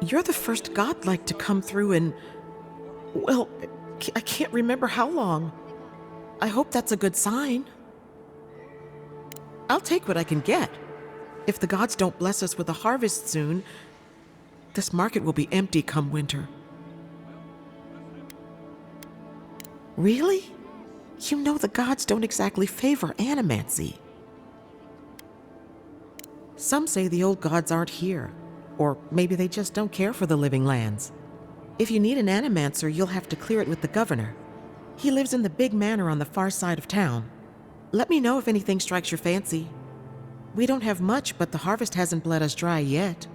You're the first godlike to come through in, well, I can't remember how long. I hope that's a good sign. I'll take what I can get. If the gods don't bless us with a harvest soon, this market will be empty come winter. Really? You know the gods don't exactly favor Animancy. Some say the old gods aren't here, or maybe they just don't care for the living lands. If you need an Animancer, you'll have to clear it with the governor. He lives in the big manor on the far side of town. Let me know if anything strikes your fancy. We don't have much, but the harvest hasn't bled us dry yet.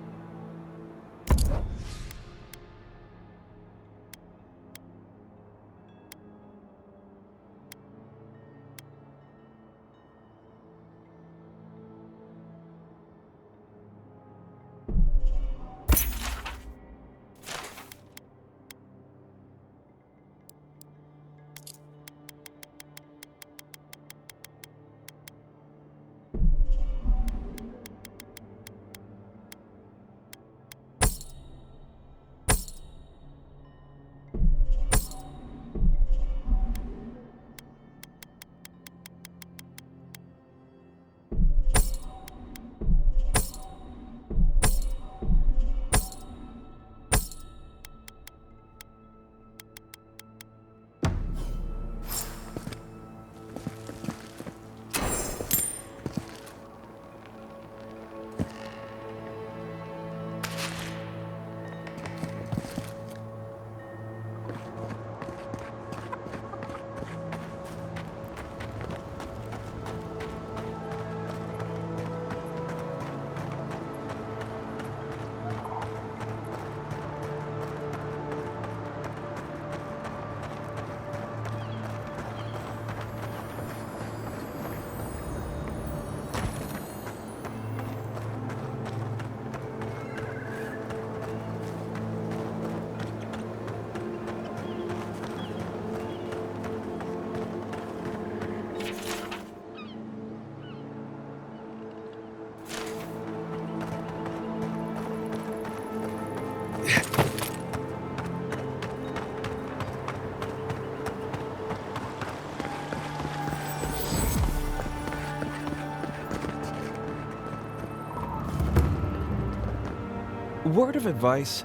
Word of advice,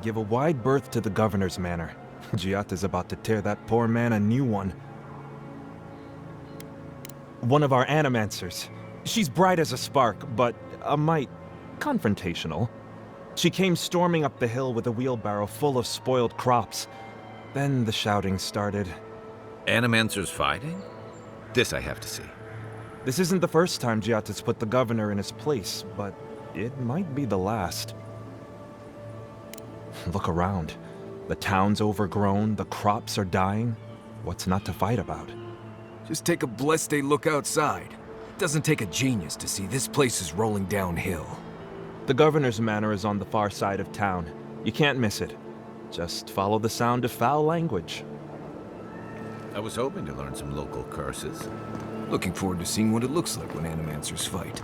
give a wide berth to the governor's manor. Giata's about to tear that poor man a new one. One of our animancers. She's bright as a spark, but a mite confrontational. She came storming up the hill with a wheelbarrow full of spoiled crops. Then the shouting started. Animancers fighting? This I have to see. This isn't the first time Giata's put the governor in his place, but it might be the last. Look around. The town's overgrown, the crops are dying. What's not to fight about? Just take a blessed day look outside. Doesn't take a genius to see this place is rolling downhill. The governor's manor is on the far side of town. You can't miss it. Just follow the sound of foul language. I was hoping to learn some local curses. Looking forward to seeing what it looks like when Animancers fight.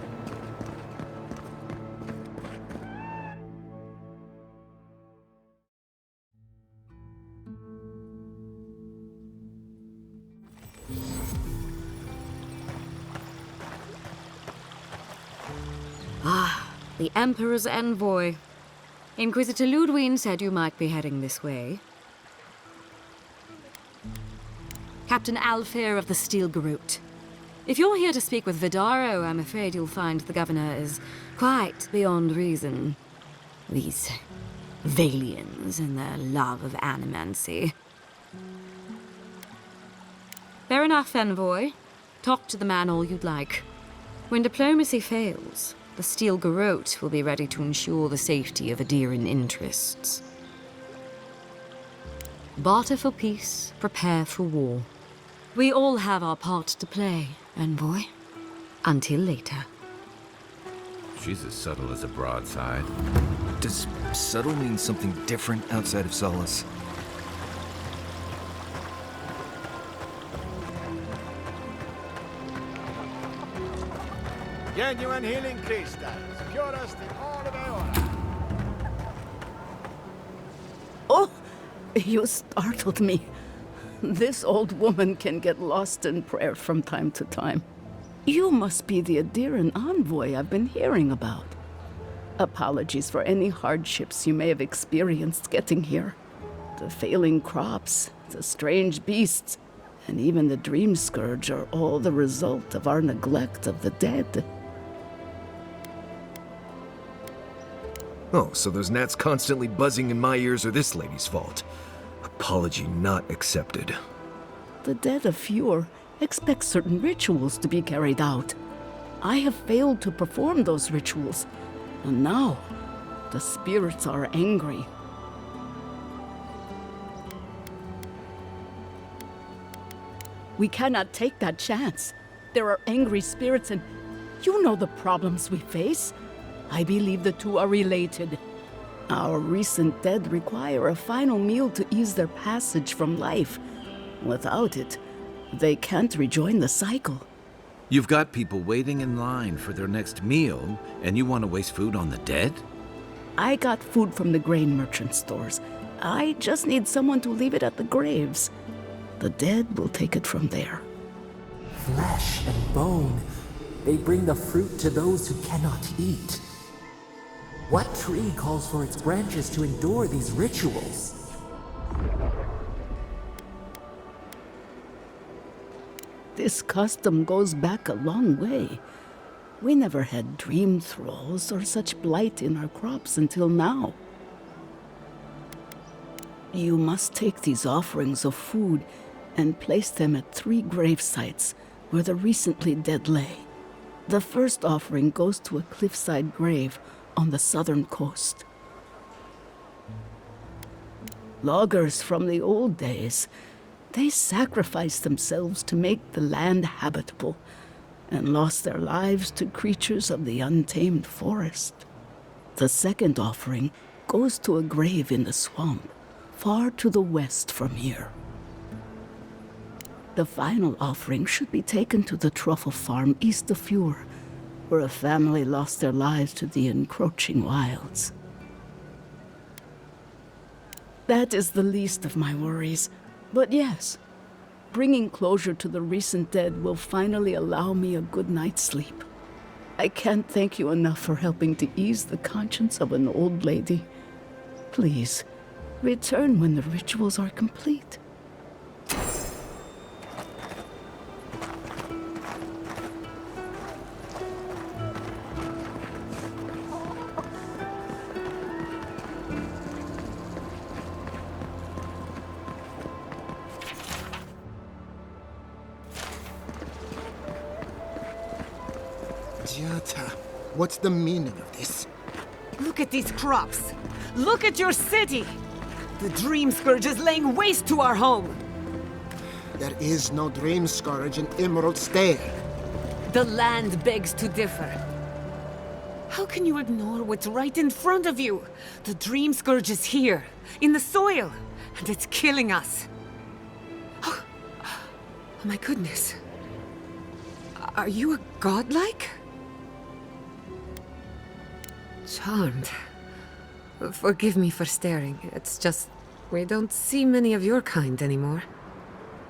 The Emperor's envoy. Inquisitor Ludwig said you might be heading this way. Captain Alfir of the Steel Garrote. If you're here to speak with Vidaro, I'm afraid you'll find the governor is quite beyond reason. These Valians and their love of animancy. Fair enough, envoy. Talk to the man all you'd like. When diplomacy fails, the Steel Garrote will be ready to ensure the safety of Adiran interests. Barter for peace, prepare for war. We all have our part to play, envoy. Until later. She's as subtle as a broadside. Does subtle mean something different outside of Solace? Genuine healing crystals, purest in all of Eora. You startled me. This old woman can get lost in prayer from time to time. You must be the Adiran envoy I've been hearing about. Apologies for any hardships you may have experienced getting here. The failing crops, the strange beasts, and even the dream scourge are all the result of our neglect of the dead. Oh, so those gnats constantly buzzing in my ears are this lady's fault. Apology not accepted. The dead of Fjord expect certain rituals to be carried out. I have failed to perform those rituals, and now the spirits are angry. We cannot take that chance. There are angry spirits, and you know the problems we face. I believe the two are related. Our recent dead require a final meal to ease their passage from life. Without it, they can't rejoin the cycle. You've got people waiting in line for their next meal, and you want to waste food on the dead? I got food from the grain merchant stores. I just need someone to leave it at the graves. The dead will take it from there. Flesh and bone. They bring the fruit to those who cannot eat. What tree calls for its branches to endure these rituals? This custom goes back a long way. We never had dream thralls or such blight in our crops until now. You must take these offerings of food and place them at 3 grave sites where the recently dead lay. The first offering goes to a cliffside grave on the southern coast. Loggers from the old days, they sacrificed themselves to make the land habitable and lost their lives to creatures of the untamed forest. The second offering goes to a grave in the swamp, far to the west from here. The final offering should be taken to the truffle farm east of Fjord, where a family lost their lives to the encroaching wilds. That is the least of my worries. But yes, bringing closure to the recent dead will finally allow me a good night's sleep. I can't thank you enough for helping to ease the conscience of an old lady. Please, return when the rituals are complete. Jata, what's the meaning of this? Look at these crops. Look at your city. The Dream Scourge is laying waste to our home. There is no dream scourge in Emerald Stay. The land begs to differ. How can you ignore what's right in front of you? The Dream Scourge is here, in the soil, and it's killing us. Oh my goodness. Are you a godlike? Charmed. Forgive me for staring. It's just, we don't see many of your kind anymore.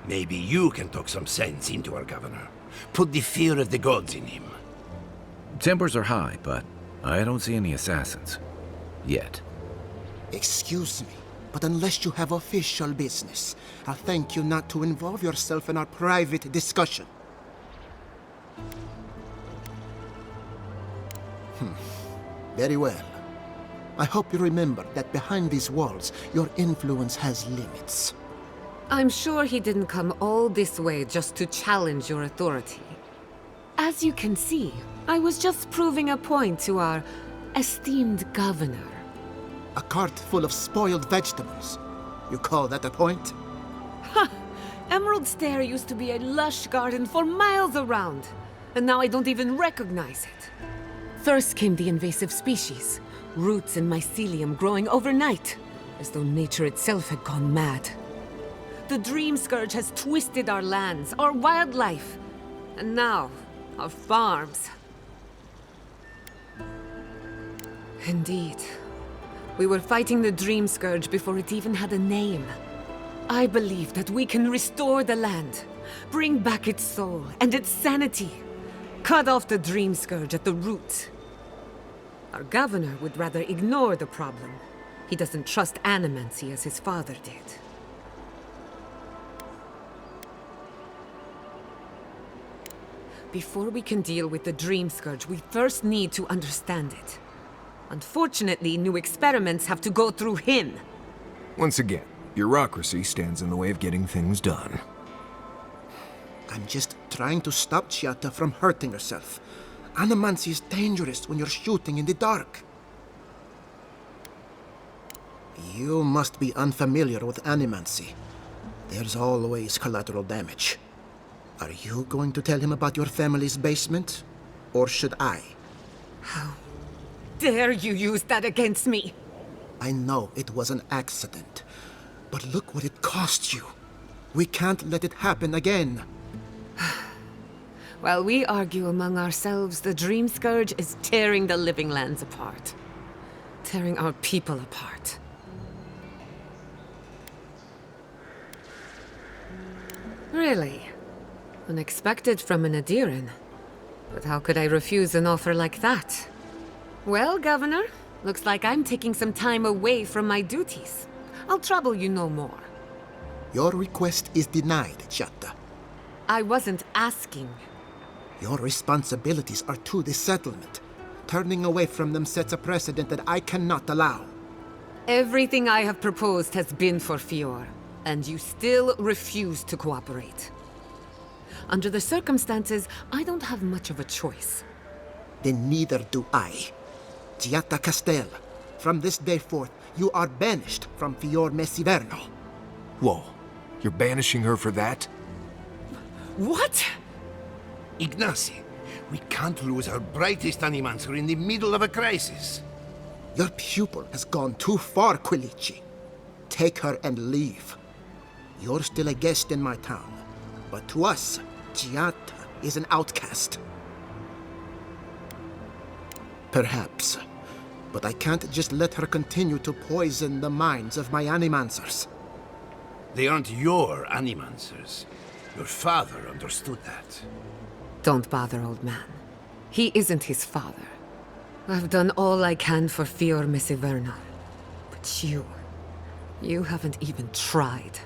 Maybe you can talk some sense into our governor. Put the fear of the gods in him. Tempers are high, but I don't see any assassins. Yet. Excuse me, but unless you have official business, I'll thank you not to involve yourself in our private discussion. Very well. I hope you remember that behind these walls, your influence has limits. I'm sure he didn't come all this way just to challenge your authority. As you can see, I was just proving a point to our esteemed governor. A cart full of spoiled vegetables. You call that a point? Ha! Emerald Stair used to be a lush garden for miles around, and now I don't even recognize it. First came the invasive species, roots and mycelium growing overnight, as though nature itself had gone mad. The Dream Scourge has twisted our lands, our wildlife, and now, our farms. Indeed, We were fighting the Dream Scourge before it even had a name. I believe that we can restore the land, bring back its soul and its sanity, cut off the Dream Scourge at the root. Our governor would rather ignore the problem. He doesn't trust Animancy as his father did. Before we can deal with the Dream Scourge, we first need to understand it. Unfortunately, new experiments have to go through him. Once again, bureaucracy stands in the way of getting things done. I'm just trying to stop Chiata from hurting herself. Animancy is dangerous when you're shooting in the dark. You must be unfamiliar with Animancy. There's always collateral damage. Are you going to tell him about your family's basement? Or should I? How dare you use that against me? I know it was an accident, but look what it cost you. We can't let it happen again. While we argue among ourselves, the Dream Scourge is tearing the living lands apart. Tearing our people apart. Really? Unexpected from an Adiran. But how could I refuse an offer like that? Well, Governor, looks like I'm taking some time away from my duties. I'll trouble you no more. Your request is denied, Chiata. I wasn't asking. Your responsibilities are to the settlement. Turning away from them sets a precedent that I cannot allow. Everything I have proposed has been for Fior, and you still refuse to cooperate. Under the circumstances, I don't have much of a choice. Then neither do I. Chiata Castel, from this day forth, you are banished from Fior Mesiverno. Whoa, you're banishing her for that? What? Ignacy, we can't lose our brightest Animancer in the middle of a crisis. Your pupil has gone too far, Quilici. Take her and leave. You're still a guest in my town, but to us, Chiata is an outcast. Perhaps, but I can't just let her continue to poison the minds of my Animancers. They aren't your Animancers. Your father understood that. Don't bother, old man. He isn't his father. I've done all I can for Fior Mesiverno. But you haven't even tried.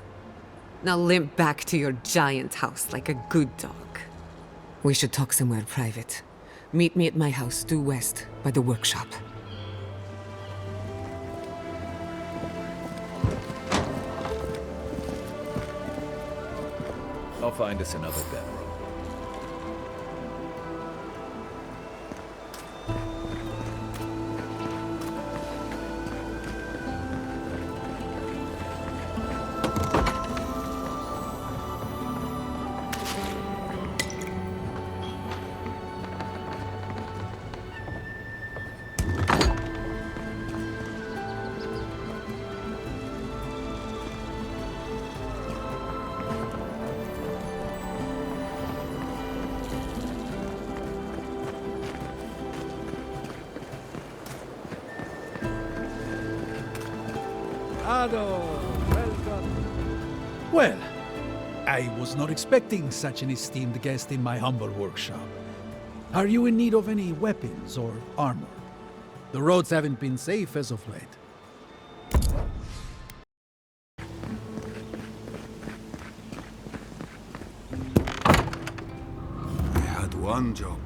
Now limp back to your giant house like a good dog. We should talk somewhere private. Meet me at my house due west by the workshop. I'll find us another bedroom. Welcome. Well, I was not expecting such an esteemed guest in my humble workshop. Are you in need of any weapons or armor? The roads haven't been safe as of late. I had one job,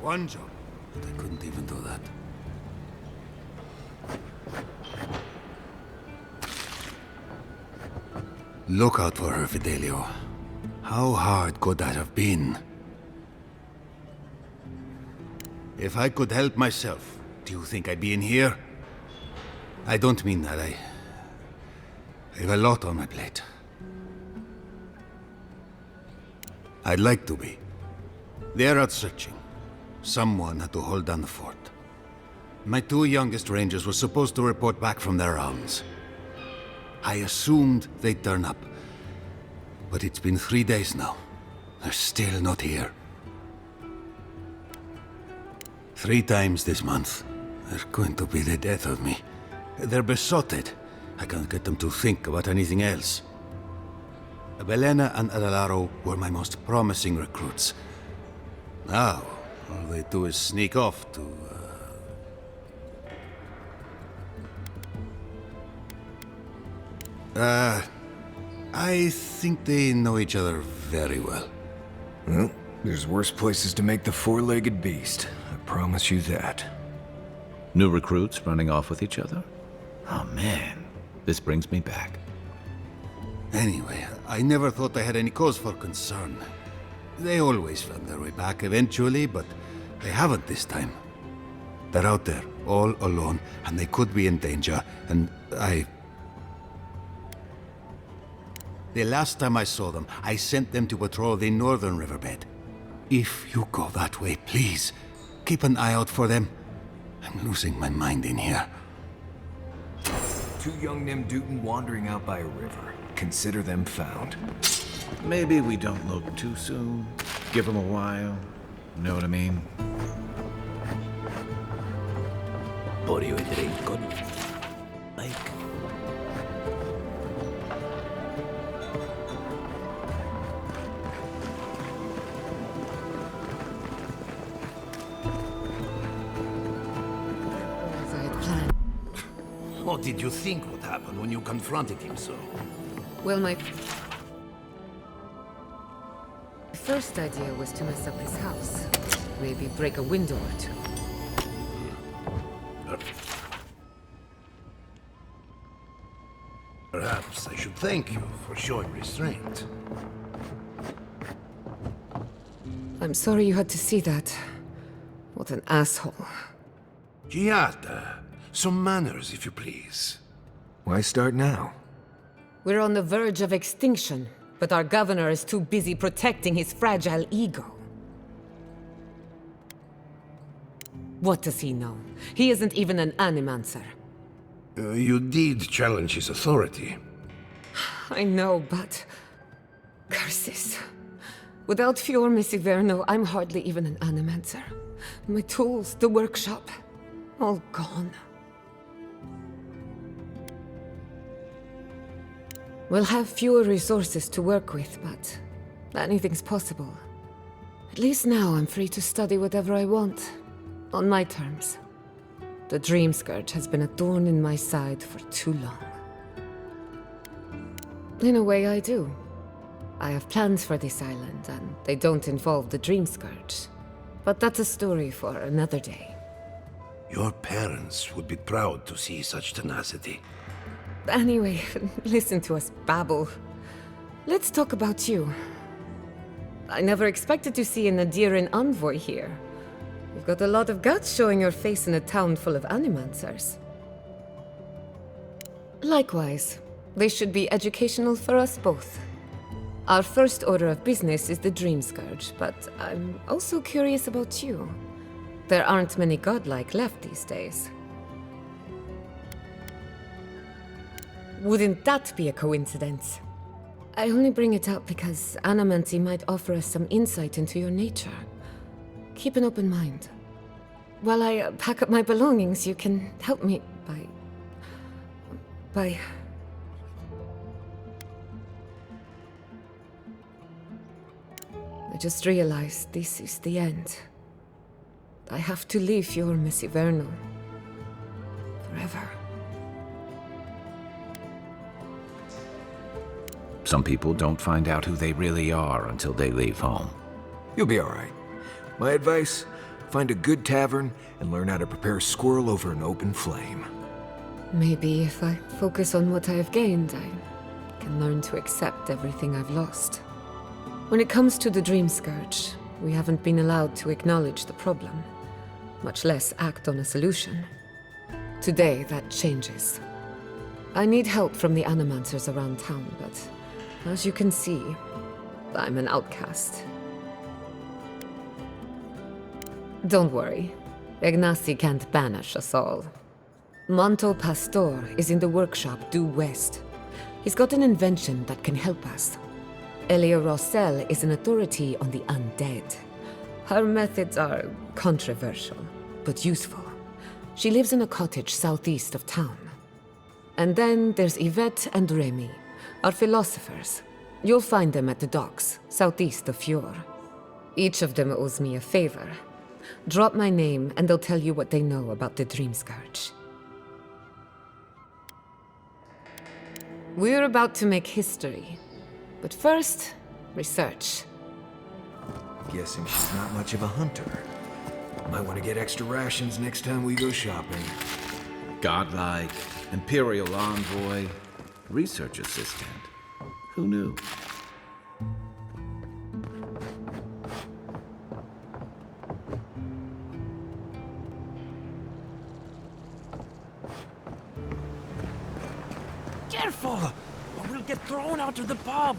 but I couldn't even do that. Look out for her, Fidelio. How hard could that have been? If I could help myself, do you think I'd be in here? I don't mean that. I have a lot on my plate. I'd like to be. They're out searching. Someone had to hold down the fort. My two youngest rangers were supposed to report back from their rounds. I assumed they'd turn up. But it's been 3 days now. They're still not here. 3 times this month. They're going to be the death of me. They're besotted. I can't get them to think about anything else. Belena and Adelaro were my most promising recruits. Now, all they do is sneak off to... I think they know each other very well. Well, there's worse places to make the four-legged beast. I promise you that. New recruits running off with each other? Oh man, this brings me back. Anyway, I never thought I had any cause for concern. They always found their way back eventually, but they haven't this time. They're out there, all alone, and they could be in danger, and The last time I saw them, I sent them to patrol the northern riverbed. If you go that way, please, keep an eye out for them. I'm losing my mind in here. Two young Nemdutin wandering out by a river. Consider them found. Maybe we don't look too soon. Give them a while. Know what I mean? Pour you a drink, con... Like... As I had planned. What did you think would happen when you confronted him so? Well, my first idea was to mess up his house. Maybe break a window or two. Perhaps I should thank you for showing restraint. I'm sorry you had to see that. What an asshole. Giata, some manners, if you please. Why start now? We're on the verge of extinction, but our governor is too busy protecting his fragile ego. What does he know? He isn't even an Animancer. You did challenge his authority. I know, but... curses. Without Fior Messiverno, I'm hardly even an Animancer. My tools, the workshop, all gone. We'll have fewer resources to work with, but anything's possible. At least now I'm free to study whatever I want, on my terms. The Dream Scourge has been a thorn in my side for too long. In a way, I do. I have plans for this island, and they don't involve the Dream Scourge. But that's a story for another day. Your parents would be proud to see such tenacity. Anyway, listen to us babble. Let's talk about you. I never expected to see an Adiran envoy here. You've got a lot of guts showing your face in a town full of Animancers. Likewise, they should be educational for us both. Our first order of business is the Dream Scourge, but I'm also curious about you. There aren't many godlike left these days. Wouldn't that be a coincidence? I only bring it up because Animancy might offer us some insight into your nature. Keep an open mind. While I pack up my belongings, you can help me by... I just realized this is the end. I have to leave Fior Messiverno. Forever. Some people don't find out who they really are until they leave home. You'll be all right. My advice, find a good tavern and learn how to prepare a squirrel over an open flame. Maybe if I focus on what I have gained, I can learn to accept everything I've lost. When it comes to the Dream Scourge, we haven't been allowed to acknowledge the problem, much less act on a solution. Today, that changes. I need help from the Animancers around town, but as you can see, I'm an outcast. Don't worry. Ignacy can't banish us all. Manto Pastor is in the workshop due west. He's got an invention that can help us. Elia Rossell is an authority on the undead. Her methods are controversial, but useful. She lives in a cottage southeast of town. And then there's Yvette and Remy, our philosophers. You'll find them at the docks, southeast of Fjord. Each of them owes me a favor. Drop my name, and they'll tell you what they know about the Dream Scourge. We're about to make history. But first, research. Guessing she's not much of a hunter. Might want to get extra rations next time we go shopping. Godlike, Imperial envoy, research assistant. Who knew? Careful! Or we'll get thrown out of the pub!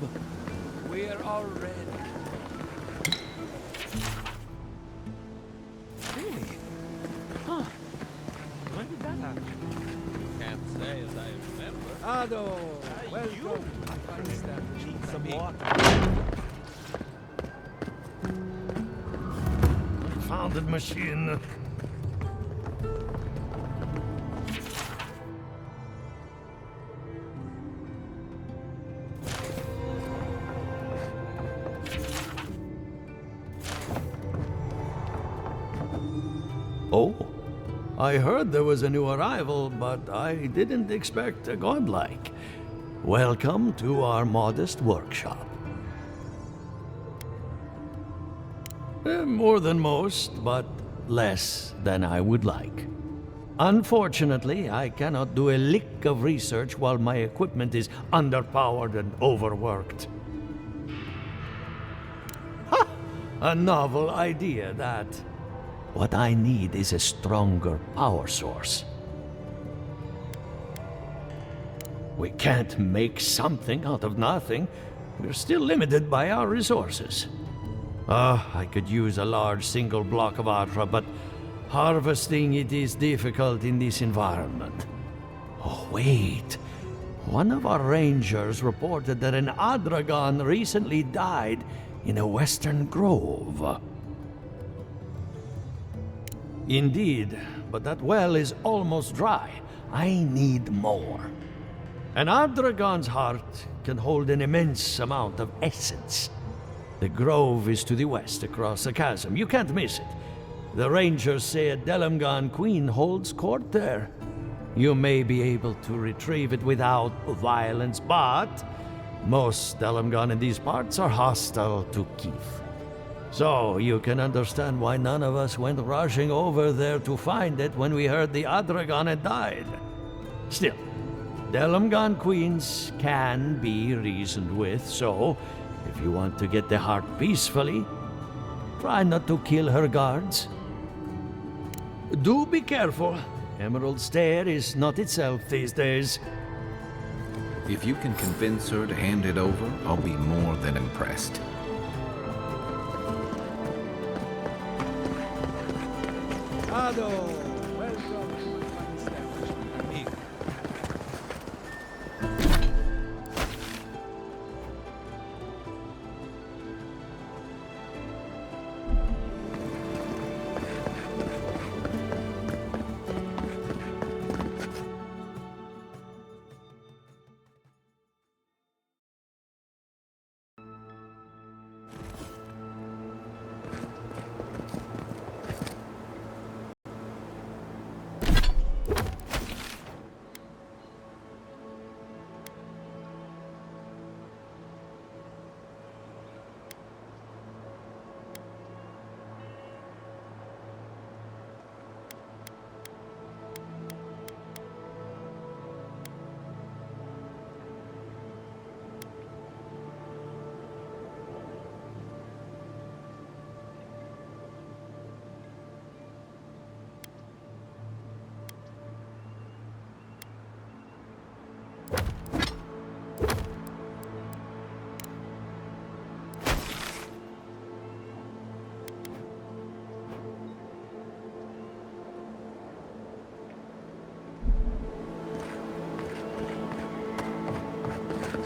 We're all ready. Really? Huh. When did that happen? Can't say as I remember. Ado, welcome. Fine staff. Need some water. Confounded machine. Oh, I heard there was a new arrival, but I didn't expect a godlike. Welcome to our modest workshop. More than most, but less than I would like. Unfortunately, I cannot do a lick of research while my equipment is underpowered and overworked. Ha! A novel idea, that. What I need is a stronger power source. We can't make something out of nothing. We're still limited by our resources. I could use a large single block of Atra, but harvesting it is difficult in this environment. Oh, wait. One of our rangers reported that an Adragon recently died in a western grove. Indeed, but that well is almost dry. I need more. An Adragon's heart can hold an immense amount of essence. The grove is to the west, across the chasm. You can't miss it. The rangers say a Delamgan queen holds court there. You may be able to retrieve it without violence, but most Delamgan in these parts are hostile to Keith. So you can understand why none of us went rushing over there to find it when we heard the Adragon had died. Still, Delamgan queens can be reasoned with, so if you want to get the heart peacefully, try not to kill her guards. Do be careful. Emerald Stair is not itself these days. If you can convince her to hand it over, I'll be more than impressed. Ado, welcome to my fine establishment.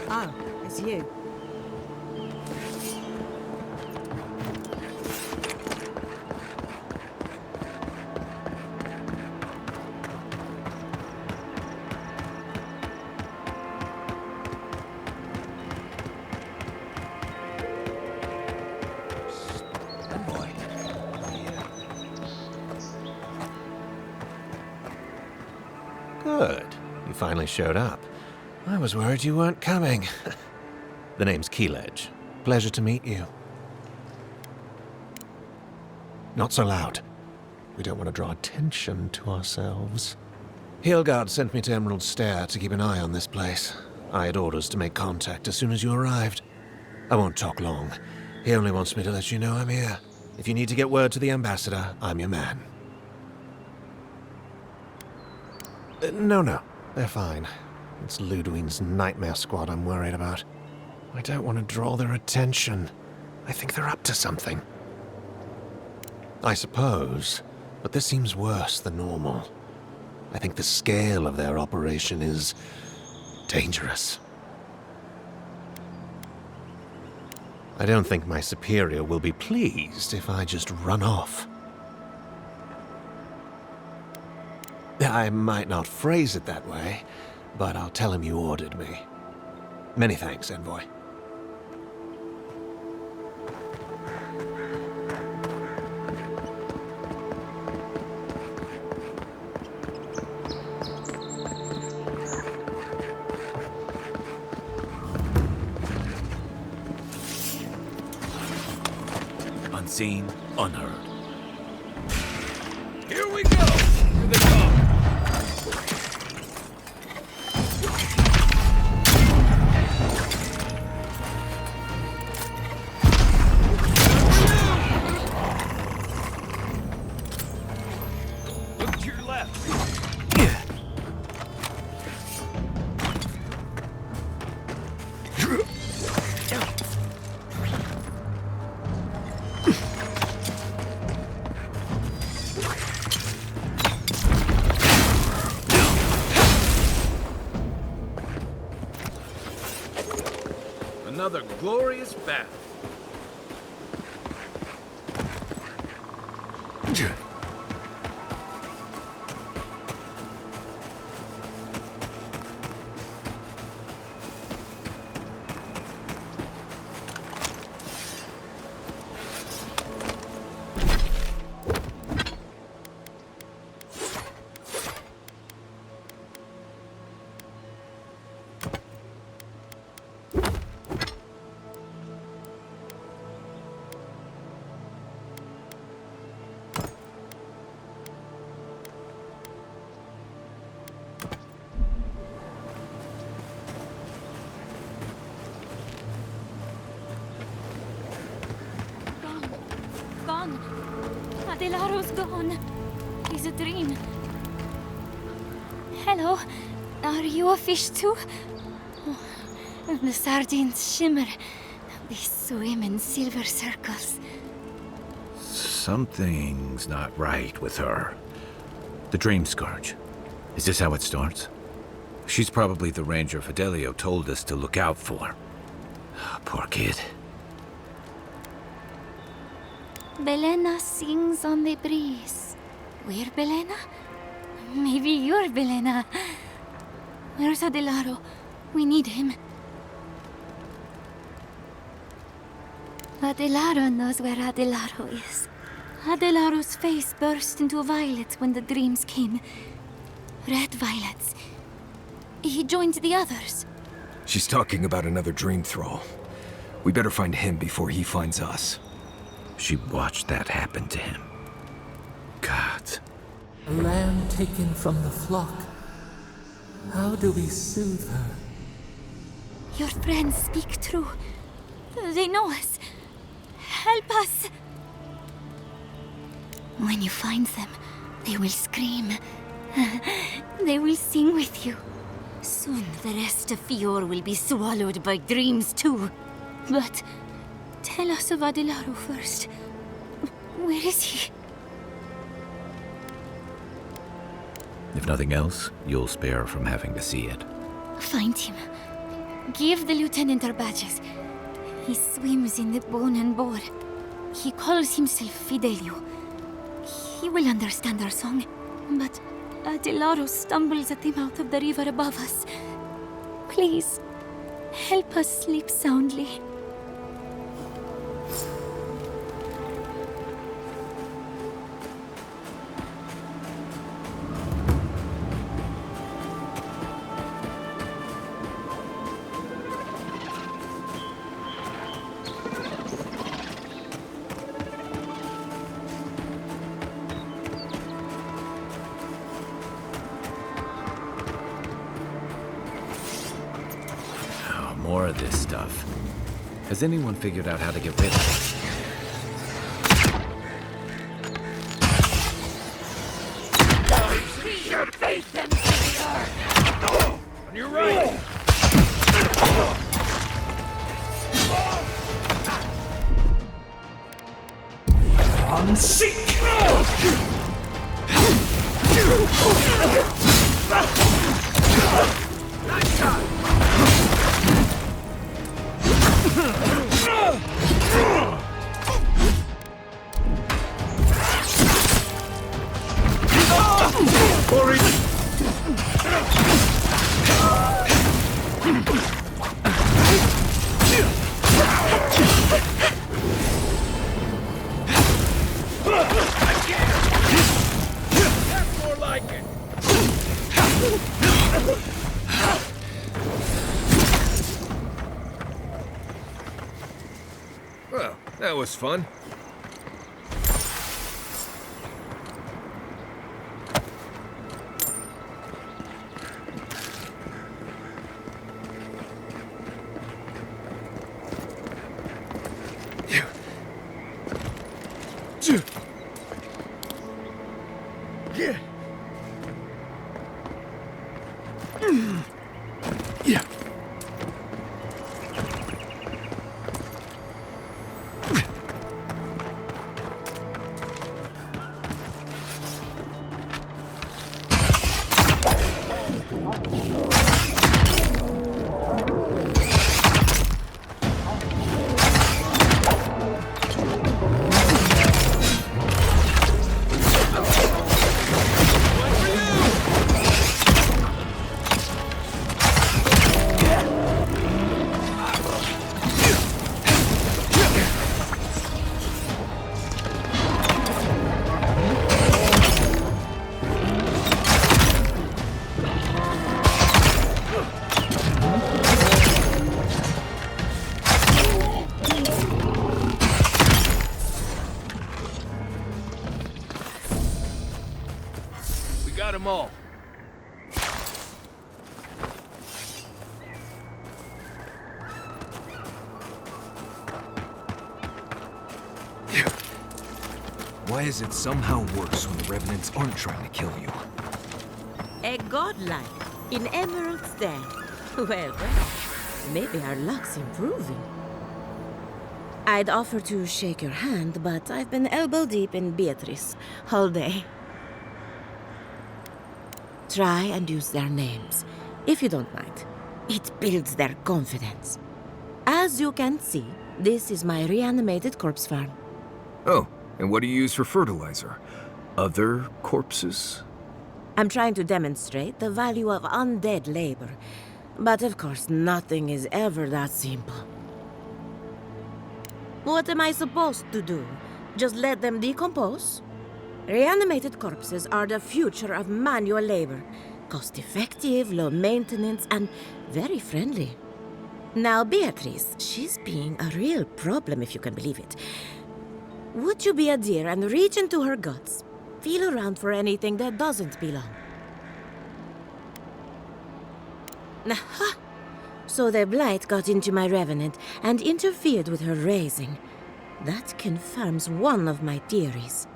Oh, it's you. Good. You finally showed up. I was worried you weren't coming. The name's Keeledge. Pleasure to meet you. Not so loud. We don't want to draw attention to ourselves. Hilgard sent me to Emerald Stair to keep an eye on this place. I had orders to make contact as soon as you arrived. I won't talk long. He only wants me to let you know I'm here. If you need to get word to the ambassador, I'm your man. No. They're fine. It's Ludwine's nightmare squad I'm worried about. I don't want to draw their attention. I think they're up to something. I suppose, but this seems worse than normal. I think the scale of their operation is dangerous. I don't think my superior will be pleased if I just run off. I might not phrase it that way, but I'll tell him you ordered me. Many thanks, Envoy. Unseen, unheard. Here we go! To the top! Look to your left! Another glorious battle. Gone. Adelaro's gone. He's a dream. Hello. Are you a fish too? Oh, the sardines shimmer. They swim in silver circles. Something's not right with her. The Dream Scourge. Is this how it starts? She's probably the ranger Fidelio told us to look out for. Poor kid. Belena sings on the breeze. We're Belena? Maybe you're Belena. Where's Adelaro? We need him. Adelaro knows where Adelaro is. Adelaro's face burst into violets when the dreams came. Red violets. He joined the others. She's talking about another dream thrall. We better find him before he finds us. She watched that happen to him. God. A lamb taken from the flock. How do we soothe her? Your friends speak true. They know us. Help us! When you find them, they will scream. They will sing with you. Soon the rest of Fior will be swallowed by dreams too. But tell us of Adelaro first. Where is he? If nothing else, you'll spare her from having to see it. Find him. Give the lieutenant our badges. He swims in the bone and boar. He calls himself Fidelio. He will understand our song. But Adelaro stumbles at the mouth of the river above us. Please, help us sleep soundly. More of this stuff. Has anyone figured out how to get rid of it? Your face into the earth! On your right! Unseek! Nice shot! That's more like it! Well, that was fun. Got them all. Why is it somehow worse when the Revenants aren't trying to kill you? A godlike in Emerald's Den. Well, maybe our luck's improving. I'd offer to shake your hand, but I've been elbow deep in Beatrice all day. Try and use their names, if you don't mind. It builds their confidence. As you can see, this is my reanimated corpse farm. Oh, and what do you use for fertilizer? Other corpses? I'm trying to demonstrate the value of undead labor. But of course, nothing is ever that simple. What am I supposed to do? Just let them decompose? Reanimated corpses are the future of manual labor. Cost-effective, low maintenance, and very friendly. Now, Beatrice, she's being a real problem, if you can believe it. Would you be a dear and reach into her guts? Feel around for anything that doesn't belong. Aha! So the blight got into my revenant and interfered with her raising. That confirms one of my theories.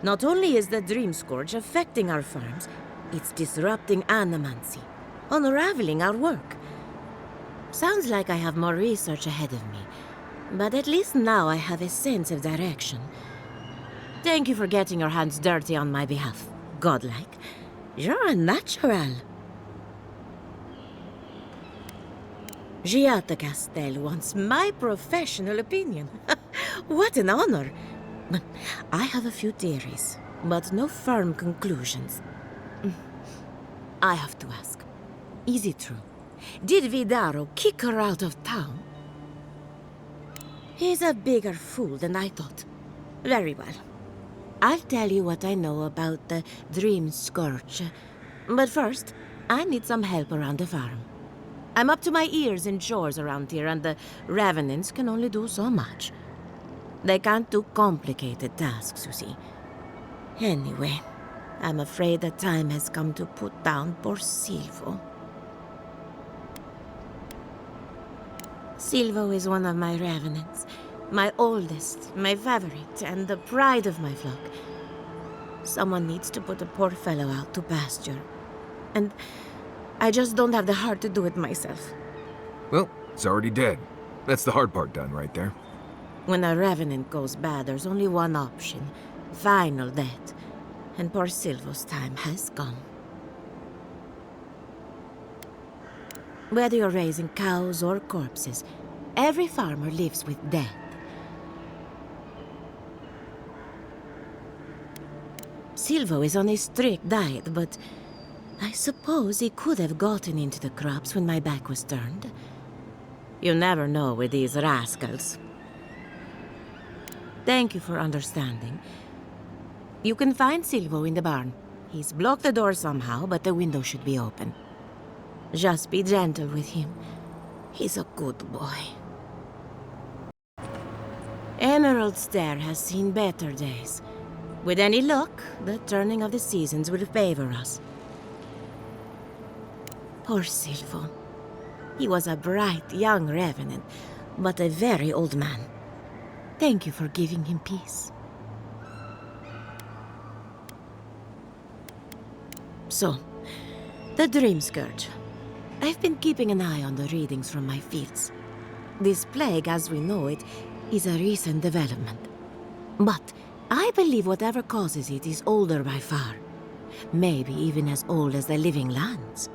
Not only is the Dream Scourge affecting our farms, it's disrupting Animancy, unraveling our work. Sounds like I have more research ahead of me, but at least now I have a sense of direction. Thank you for getting your hands dirty on my behalf, godlike. You're a natural. Giata Castel wants my professional opinion. What an honor. I have a few theories, but no firm conclusions. I have to ask, is it true? Did Vidaro kick her out of town? He's a bigger fool than I thought. Very well. I'll tell you what I know about the Dream Scourge. But first, I need some help around the farm. I'm up to my ears in chores around here, and the Revenants can only do so much. They can't do complicated tasks, you see. Anyway, I'm afraid the time has come to put down poor Silvo. Silvo is one of my revenants. My oldest, my favorite, and the pride of my flock. Someone needs to put the poor fellow out to pasture. And I just don't have the heart to do it myself. Well, it's already dead. That's the hard part done right there. When a revenant goes bad, there's only one option. Final death. And poor Silvo's time has come. Whether you're raising cows or corpses, every farmer lives with death. Silvo is on a strict diet, but I suppose he could have gotten into the crops when my back was turned. You never know with these rascals. Thank you for understanding. You can find Silvo in the barn. He's blocked the door somehow, but the window should be open. Just be gentle with him. He's a good boy. Emerald Stair has seen better days. With any luck, the turning of the seasons will favor us. Poor Silvo. He was a bright young revenant, but a very old man. Thank you for giving him peace. So, the Dream Scourge. I've been keeping an eye on the readings from my fields. This plague, as we know it, is a recent development. But I believe whatever causes it is older by far. Maybe even as old as the living lands.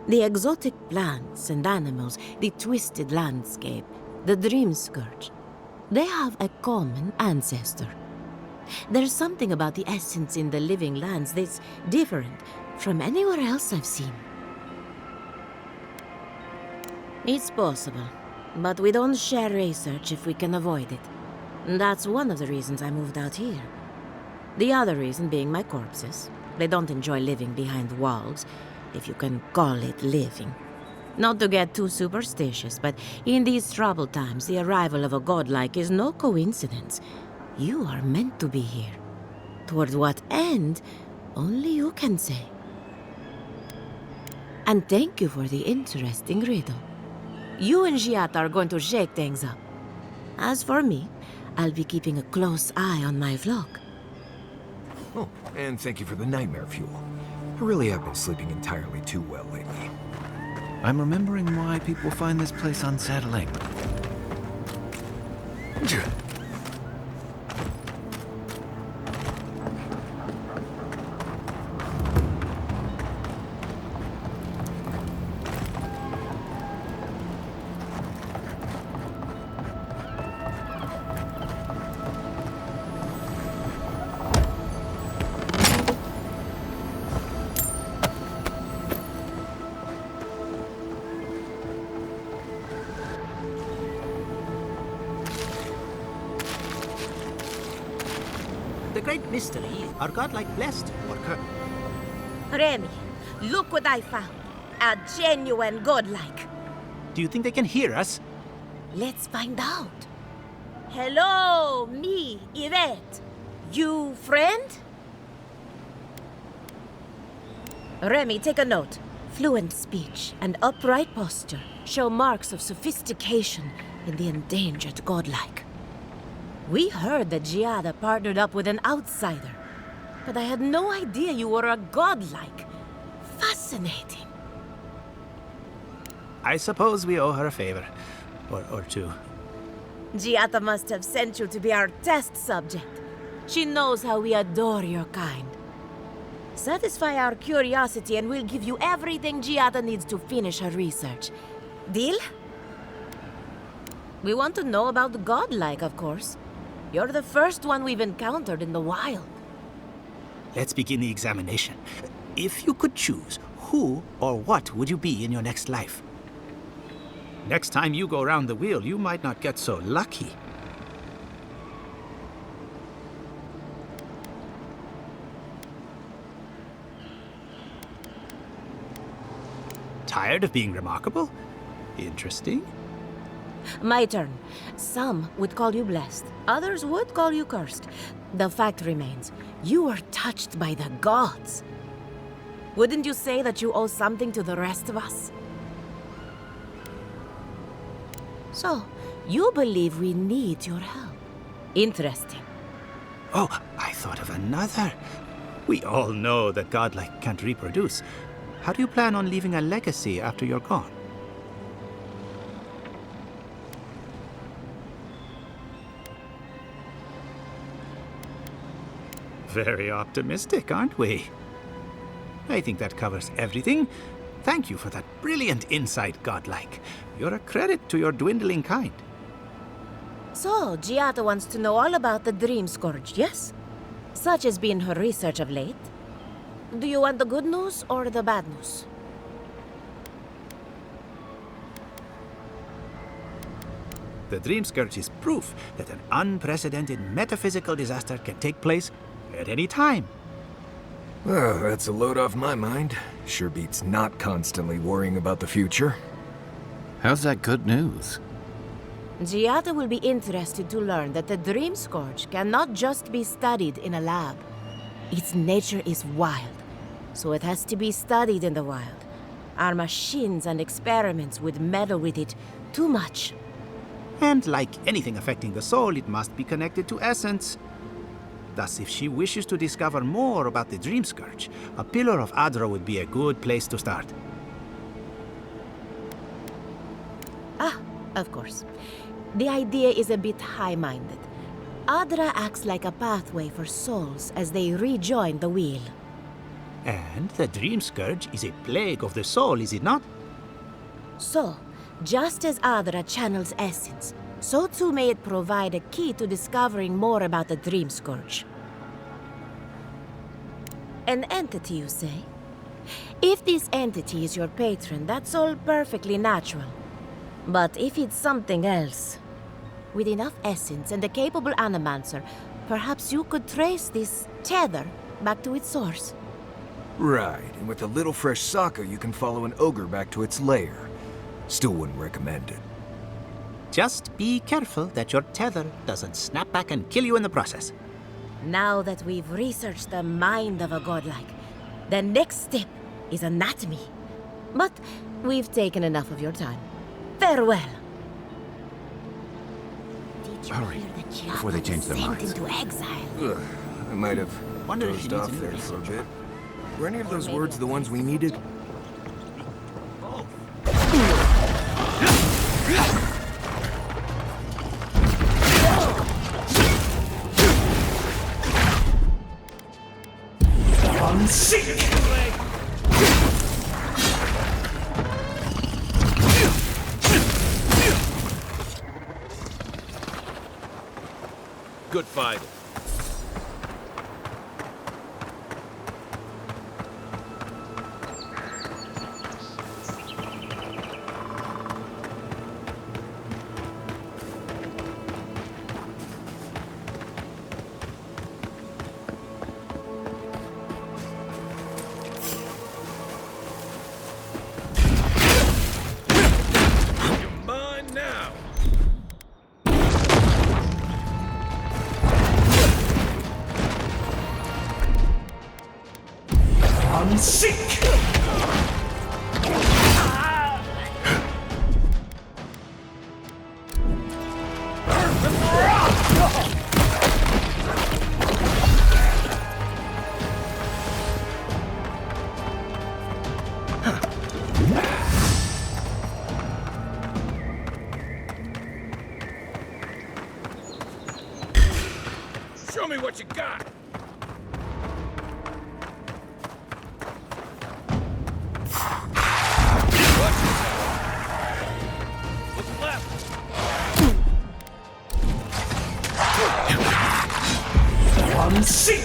The exotic plants and animals, the twisted landscape, the Dream Scourge. They have a common ancestor. There's something about the essence in the living lands that's different from anywhere else I've seen. It's possible, but we don't share research if we can avoid it. That's one of the reasons I moved out here. The other reason being my corpses. They don't enjoy living behind walls, if you can call it living. Not to get too superstitious, but in these troubled times, the arrival of a godlike is no coincidence. You are meant to be here. Toward what end, only you can say. And thank you for the interesting riddle. You and Giat are going to shake things up. As for me, I'll be keeping a close eye on my flock. Oh, and thank you for the nightmare fuel. I really have been sleeping entirely too well lately. I'm remembering why people find this place unsettling. The great mystery, are godlike blessed or cursed? Remy, look what I found. A genuine godlike. Do you think they can hear us? Let's find out. Hello, me, Yvette. You friend? Remy, take a note. Fluent speech and upright posture show marks of sophistication in the endangered godlike. We heard that Giada partnered up with an outsider, but I had no idea you were a godlike. Fascinating. I suppose we owe her a favor. Or two. Giada must have sent you to be our test subject. She knows how we adore your kind. Satisfy our curiosity and we'll give you everything Giada needs to finish her research. Deal? We want to know about the godlike, of course. You're the first one we've encountered in the wild. Let's begin the examination. If you could choose, who or what would you be in your next life? Next time you go around the wheel, you might not get so lucky. Tired of being remarkable? Interesting. My turn. Some would call you blessed. Others would call you cursed. The fact remains, you were touched by the gods. Wouldn't you say that you owe something to the rest of us? So, you believe we need your help. Interesting. Oh, I thought of another. We all know that godlike can't reproduce. How do you plan on leaving a legacy after you're gone? Very optimistic, aren't we? I think that covers everything. Thank you for that brilliant insight, godlike. You're a credit to your dwindling kind. So, Giada wants to know all about the Dream Scourge, yes? Such has been her research of late. Do you want the good news or the bad news? The Dream Scourge is proof that an unprecedented metaphysical disaster can take place at any time. Well, that's a load off my mind. Sure beats not constantly worrying about the future. How's that good news? Giada will be interested to learn that the Dream Scourge cannot just be studied in a lab. Its nature is wild, so it has to be studied in the wild. Our machines and experiments would meddle with it too much. And like anything affecting the soul, it must be connected to essence. Thus, if she wishes to discover more about the Dream Scourge, a Pillar of Adra would be a good place to start. Ah, of course. The idea is a bit high-minded. Adra acts like a pathway for souls as they rejoin the wheel. And the Dream Scourge is a plague of the soul, is it not? So, just as Adra channels essence, so too may it provide a key to discovering more about the Dream Scourge. An entity, you say? If this entity is your patron, that's all perfectly natural. But if it's something else, with enough essence and a capable Animancer, perhaps you could trace this tether back to its source. Right, and with a little fresh sake, you can follow an ogre back to its lair. Still wouldn't recommend it. Just be careful that your tether doesn't snap back and kill you in the process. Now that we've researched the mind of a godlike, the next step is anatomy. But we've taken enough of your time. Farewell. Hurry, before they change their minds. Into exile. Ugh, I might have Wonder if she dozed needs off a new there for a research bit. Were any of those words the ones we needed? I'm sick! Good fight. I'm sick! Show me what you got! I'm sick!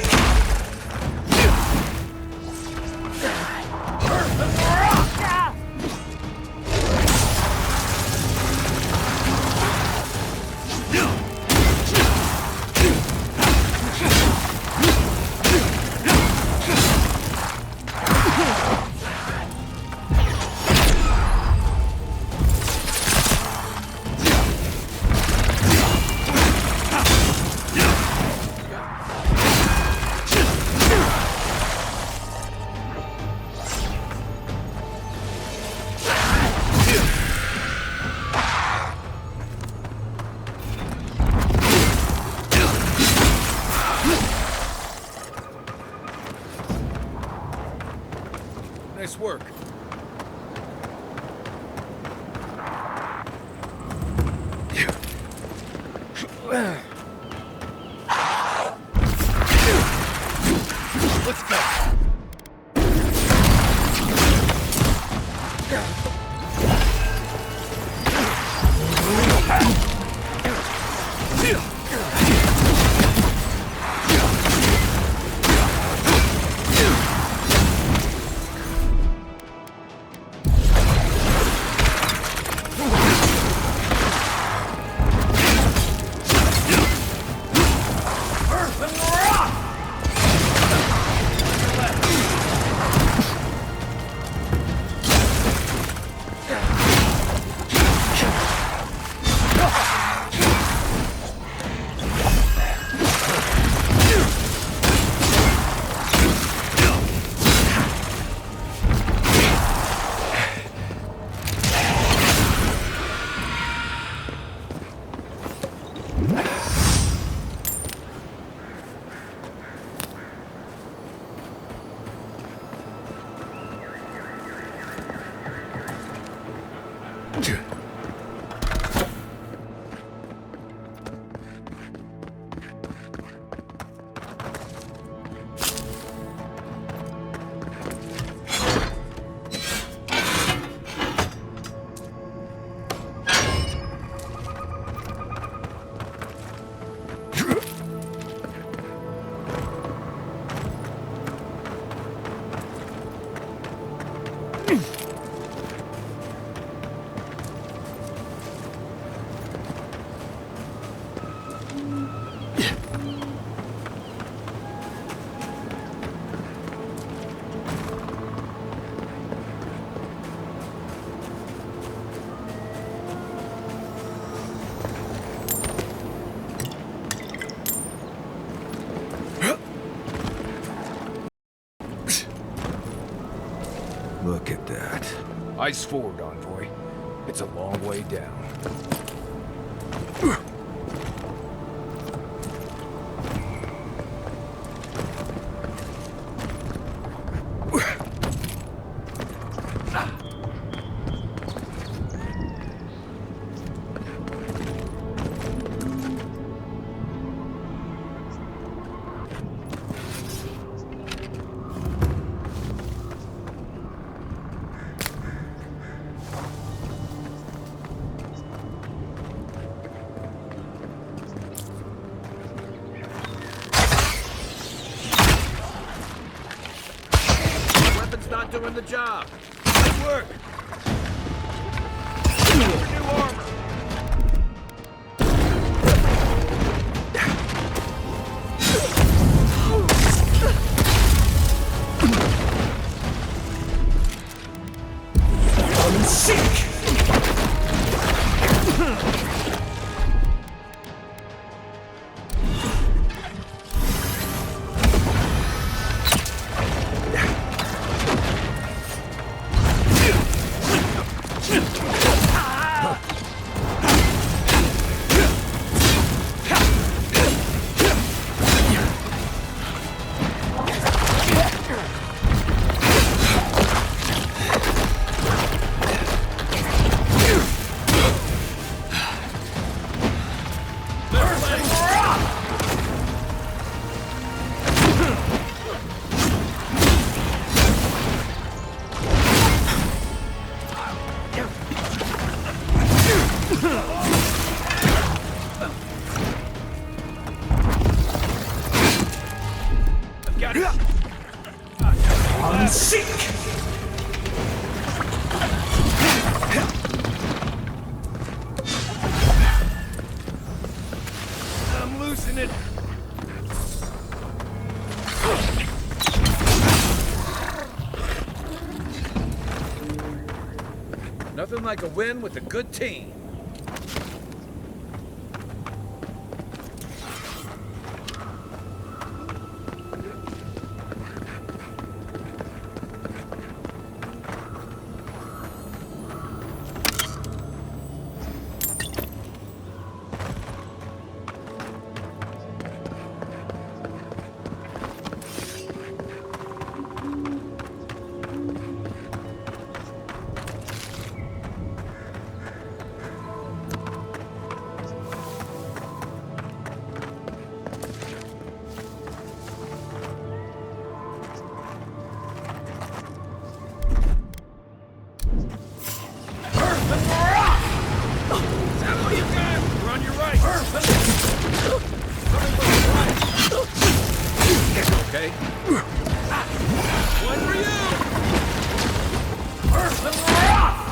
Look at that. Ice forward, Envoy. It's a long way down. Not doing the job. Good work. New armor. I'm sick! I'm losing it. Nothing like a win with a good team. okay? One for you! Earth and rock!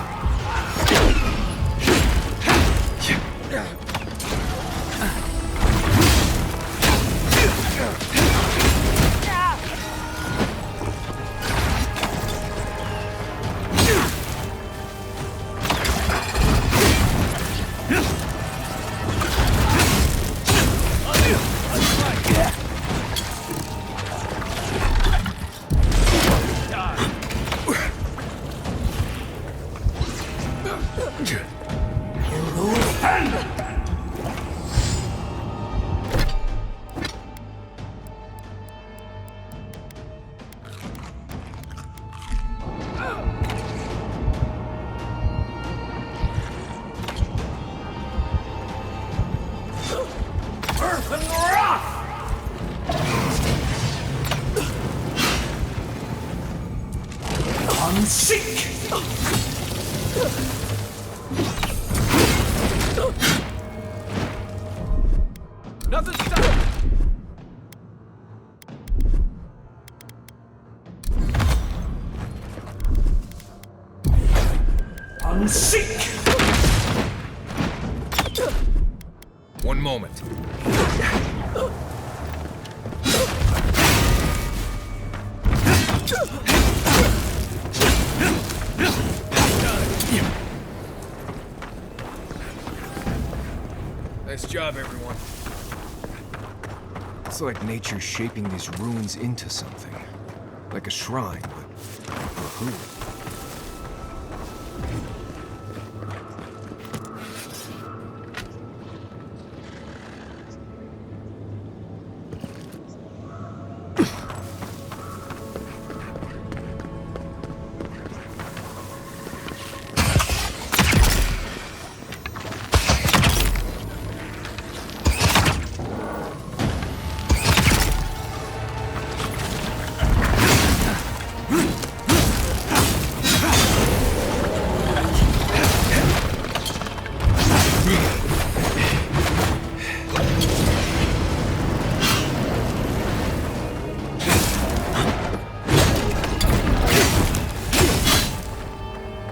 Nothing stopping! Unseek! One moment. Nice job, everyone. It's like nature's shaping these ruins into something. Like a shrine, but for who?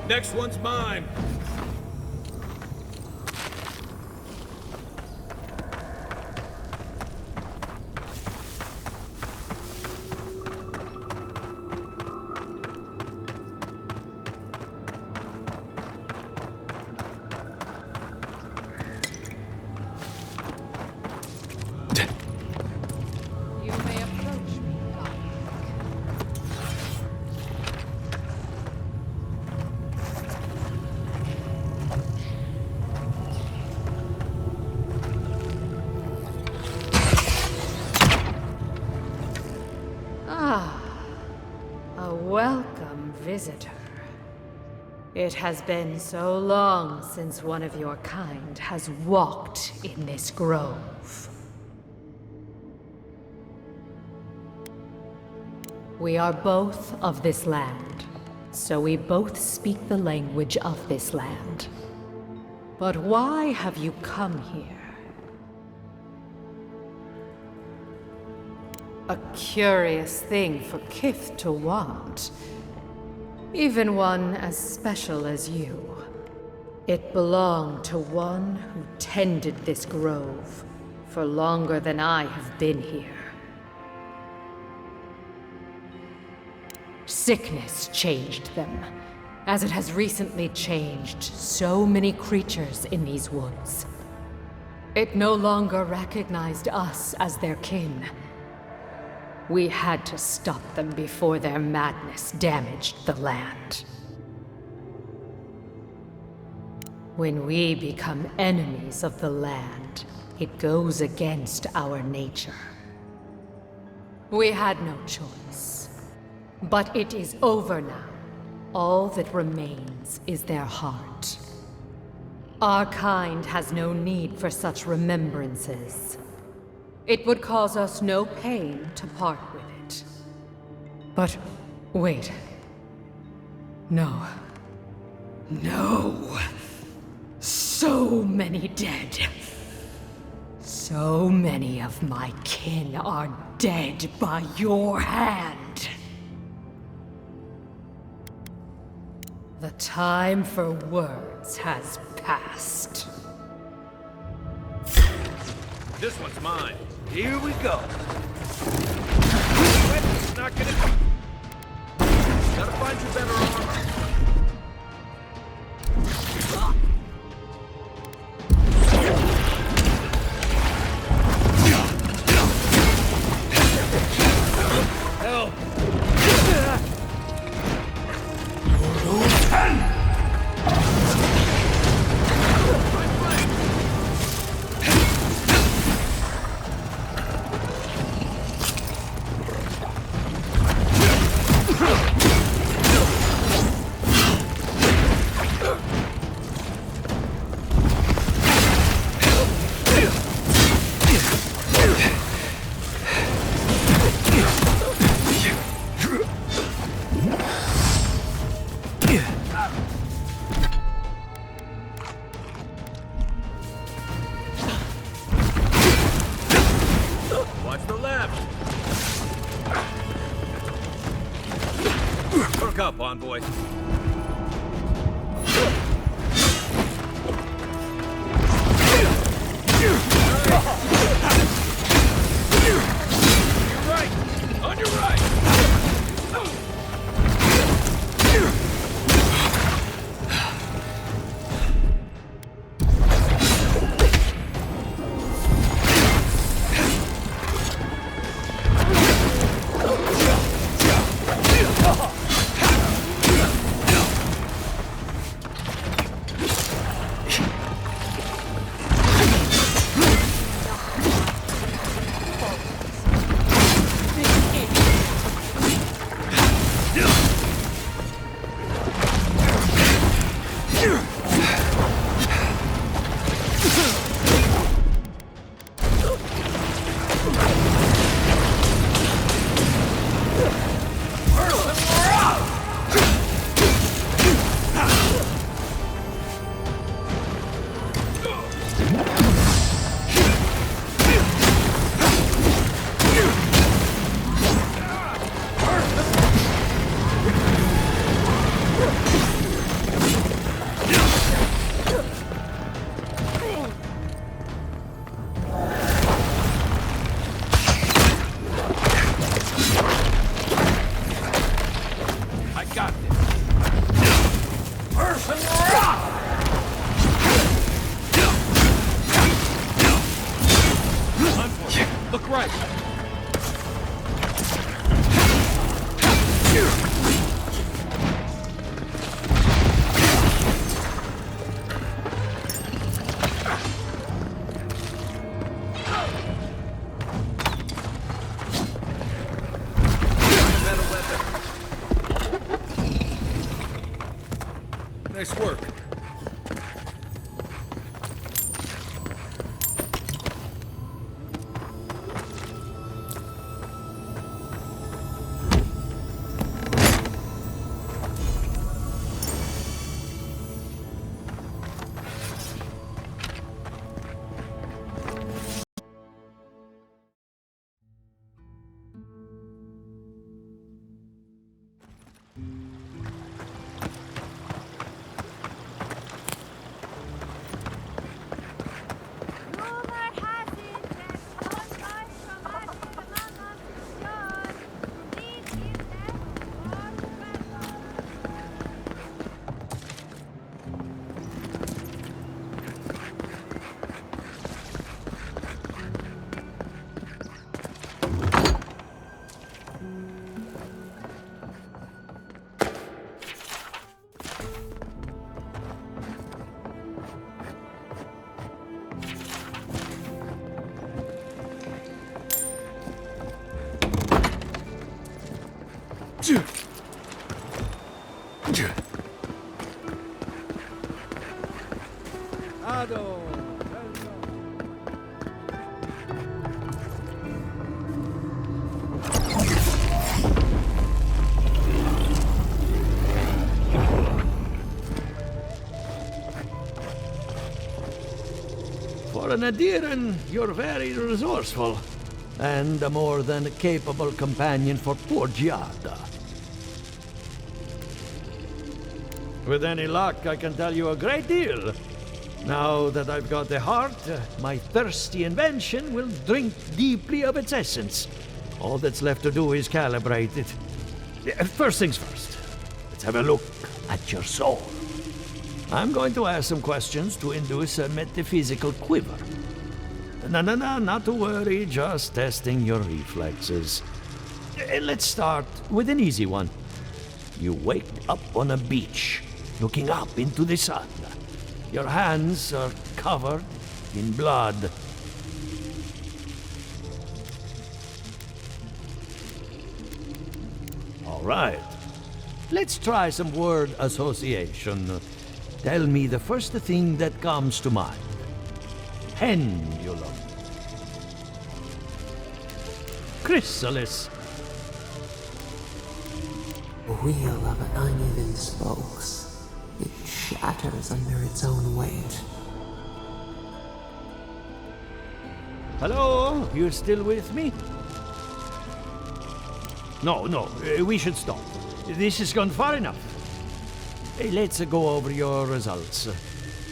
Next one's mine. You may approach me. A welcome visitor. It has been so long since one of your kind has walked in this grove. We are both of this land, so we both speak the language of this land. But why have you come here? A curious thing for Kith to want. Even one as special as you. It belonged to one who tended this grove for longer than I have been here. Sickness changed them, as it has recently changed so many creatures in these woods. It no longer recognized us as their kin. We had to stop them before their madness damaged the land. When we become enemies of the land, it goes against our nature. We had no choice. But it is over now. All that remains is their heart. Our kind has no need for such remembrances. It would cause us no pain to part with it. But wait. No. No. So many dead. So So many of my kin are dead by your hand. The time for words has passed. This one's mine. Here we go. Weapon's not gonna... Gotta find you better armor. Help! Watch the left. Perk up, envoy. You're right. On your right. Look right. Nice work. For For an Adiran, you're very resourceful, and a more than capable companion for poor Giada. With any luck, I can tell you a great deal. Now that I've got the heart, my thirsty invention will drink deeply of its essence. All that's left to do is calibrate it. First things first, let's have a look at your soul. I'm going to ask some questions to induce a metaphysical quiver. No, not to worry, just testing your reflexes. Let's start with an easy one. You waked up on a beach, looking up into the sun. Your hands are covered in blood. All right. Let's try some word association. Tell me the first thing that comes to mind. Pendulum. Chrysalis. A wheel of uneven spokes. It shatters under its own weight. Hello? You still with me? No, we should stop. This has gone far enough. Let's go over your results.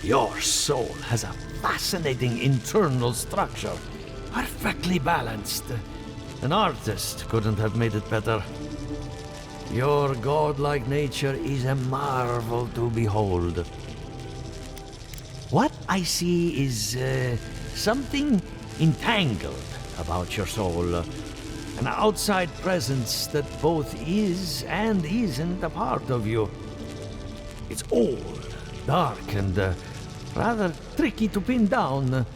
Your soul has a fascinating internal structure. Perfectly balanced. An artist couldn't have made it better. Your godlike nature is a marvel to behold. What I see is something entangled about your soul. An outside presence that both is and isn't a part of you. It's old, dark, and rather tricky to pin down.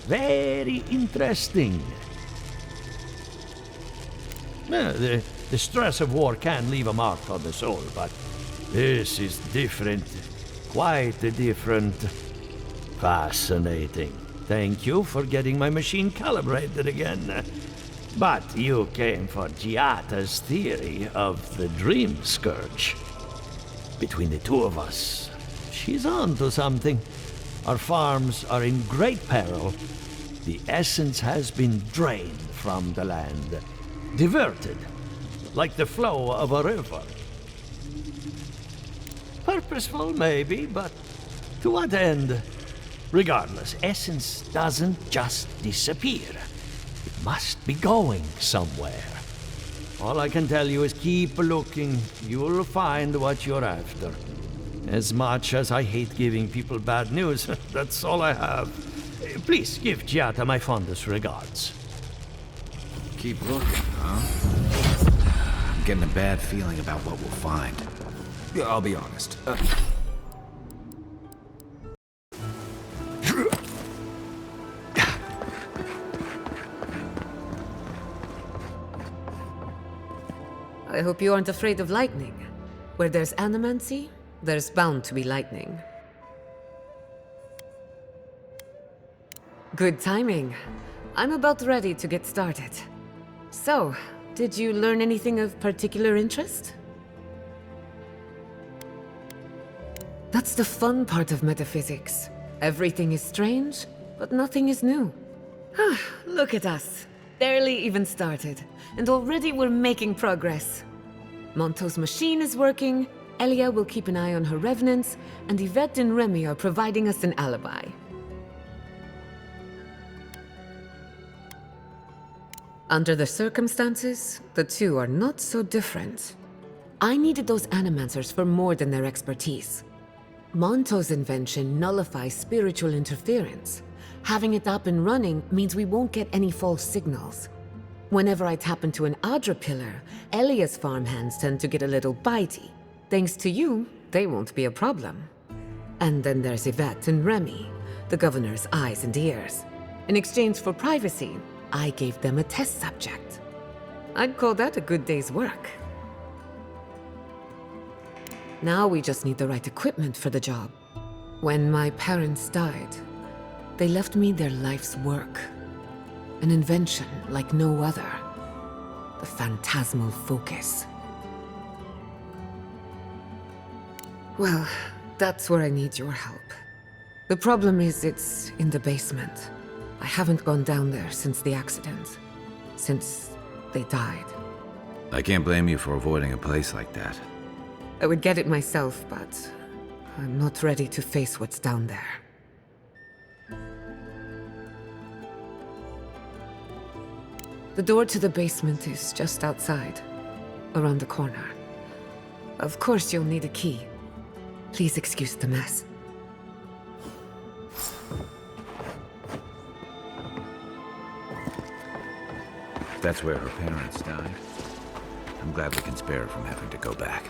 Very interesting. The stress of war can leave a mark on the soul, but this is different. Quite different. Fascinating. Thank you for getting my machine calibrated again. But you came for Giata's theory of the Dream Scourge. Between the two of us, she's on to something. Our farms are in great peril. The essence has been drained from the land. Diverted, like the flow of a river. Purposeful, maybe, but to what end? Regardless, essence doesn't just disappear. It must be going somewhere. All I can tell you is keep looking. You'll find what you're after. As much as I hate giving people bad news, that's all I have. Please give Giata my fondest regards. Keep looking, huh? I'm getting a bad feeling about what we'll find. Yeah, I'll be honest. I hope you aren't afraid of lightning. Where there's Animancy, there's bound to be lightning. Good timing. I'm about ready to get started. So, did you learn anything of particular interest? That's the fun part of metaphysics. Everything is strange, but nothing is new. Look at us. Barely even started, and already we're making progress. Monto's machine is working, Elia will keep an eye on her revenants, and Yvette and Remy are providing us an alibi. Under the circumstances, the two are not so different. I needed those animancers for more than their expertise. Monto's invention nullifies spiritual interference. Having it up and running means we won't get any false signals. Whenever I tap into an Adra pillar, Elia's farmhands tend to get a little bitey. Thanks to you, they won't be a problem. And then there's Yvette and Remy, the governor's eyes and ears. In exchange for privacy, I gave them a test subject. I'd call that a good day's work. Now we just need the right equipment for the job. When my parents died, they left me their life's work. An invention like no other. The phantasmal focus. Well, that's where I need your help. The problem is it's in the basement. I haven't gone down there since the accident. Since they died. I can't blame you for avoiding a place like that. I would get it myself, but I'm not ready to face what's down there. The door to the basement is just outside, around the corner. Of course you'll need a key. Please excuse the mess. That's where her parents died. I'm glad we can spare her from having to go back.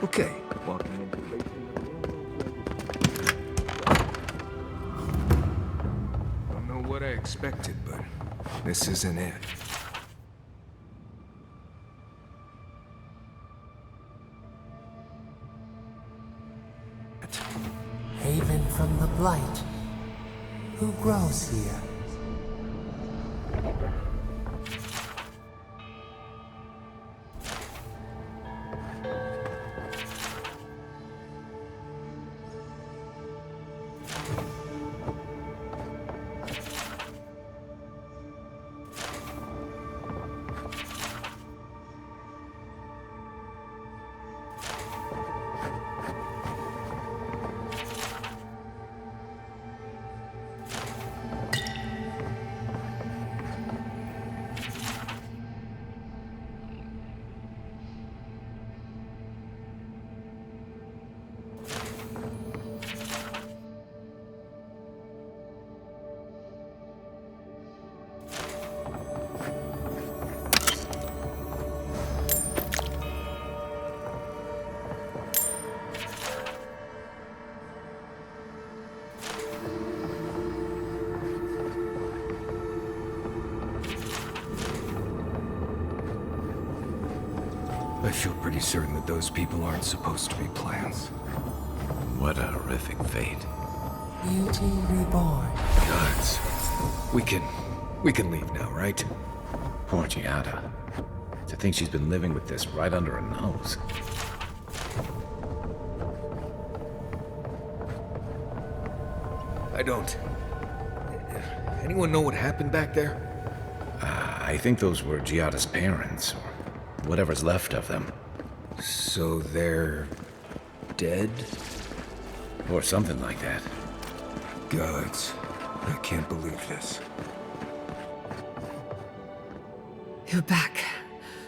Okay, walking into the basement. Don't know what I expected, but this isn't it. Haven from the Blight. Who grows here? I feel pretty certain that those people aren't supposed to be plants. What a horrific fate. Beauty reborn. Gods. We can leave now, right? Poor Giada. To think she's been living with this right under her nose. I don't. Anyone know what happened back there? I think those were Giada's parents, or whatever's left of them. So they're dead? Or something like that. Gods. I can't believe this. You're back.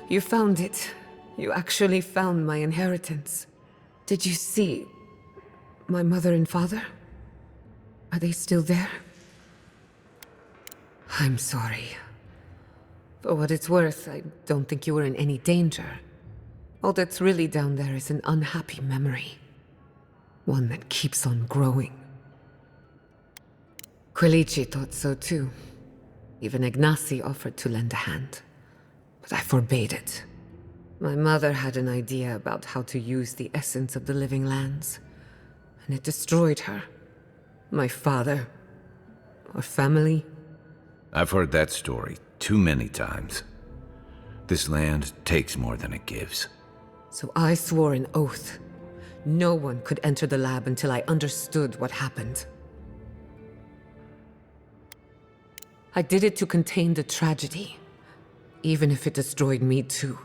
You found it. You actually found my inheritance. Did you see my mother and father? Are they still there? I'm sorry. For what it's worth, I don't think you were in any danger. All that's really down there is an unhappy memory. One that keeps on growing. Quilici thought so too. Even Ignacy offered to lend a hand. But I forbade it. My mother had an idea about how to use the essence of the living lands. And it destroyed her. My father. Our family. I've heard that story too many times. This land takes more than it gives. So I swore an oath. No one could enter the lab until I understood what happened. I did it to contain the tragedy, even if it destroyed me too.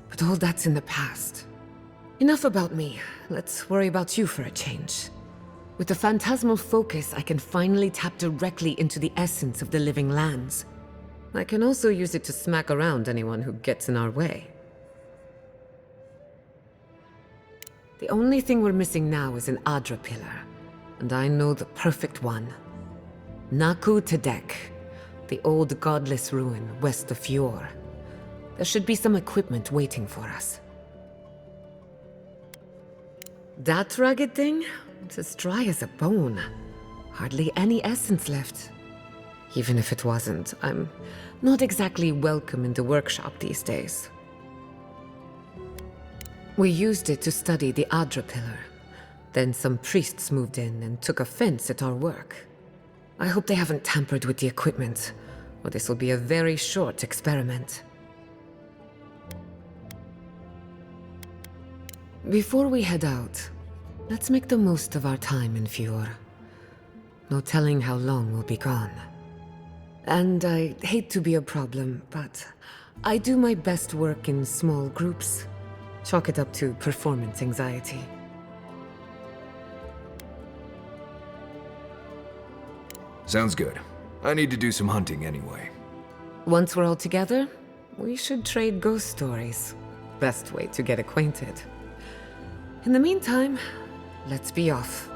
But all that's in the past. Enough about me. Let's worry about you for a change. With the phantasmal focus, I can finally tap directly into the essence of the living lands. I can also use it to smack around anyone who gets in our way. The only thing we're missing now is an Adra pillar, and I know the perfect one. Naku Tedek, the old godless ruin west of Fjord. There should be some equipment waiting for us. That rugged thing? It's as dry as a bone. Hardly any essence left. Even if it wasn't, I'm not exactly welcome in the workshop these days. We used it to study the Adra pillar. Then some priests moved in and took offense at our work. I hope they haven't tampered with the equipment, or this will be a very short experiment. Before we head out, let's make the most of our time in Fjord. No telling how long we'll be gone. And I hate to be a problem, but I do my best work in small groups. Chalk it up to performance anxiety. Sounds good. I need to do some hunting anyway. Once we're all together, we should trade ghost stories. Best way to get acquainted. In the meantime, let's be off.